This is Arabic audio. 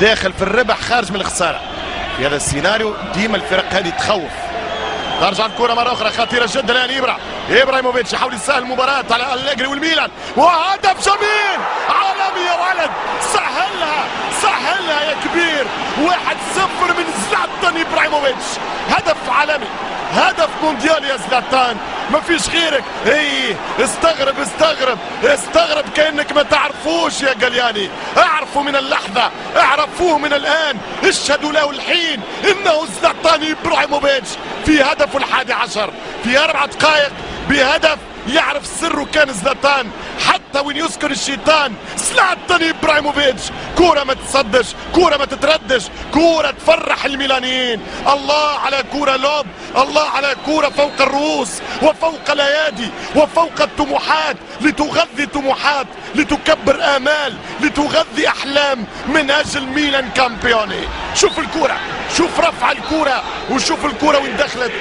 داخل في الربح خارج من الخساره. في هذا السيناريو ديما الفرق هذه تخوف. ترجع الكره مره اخرى خطيره جدا الان. ابراهيموفيتش يحاول يسهل المباراه على أليجري والميلان، وهدف جميل عالمي يا ولد. سهلها يا كبير. 1-0 من زلاتان ابراهيموفيتش. هدف عالمي، هدف مونديال يا زلاتان، ما فيش غيرك. استغرب كأنك ما تعرفوش يا جلياني. اعرفوا من اللحظة، اعرفوه من الآن، اشهدوا له الحين انه زلاتان ابراهيموفيتش في هدفه ال11 في 4 دقائق بهدف يعرف سره. كان زلاتان حتى وين يسكن الشيطان زلاتان ابراهيموفيتش. كرة ما تصدش، كرة ما تتردش، كرة تفرح الميلانيين. الله على كرة لوب، الله على كرة فوق الرؤوس وفوق الايادي وفوق الطموحات، لتغذي طموحات، لتكبر امال، لتغذي احلام من اجل ميلان كامبيوني. شوف الكرة، شوف رفع الكرة، وشوف الكرة وين دخلت.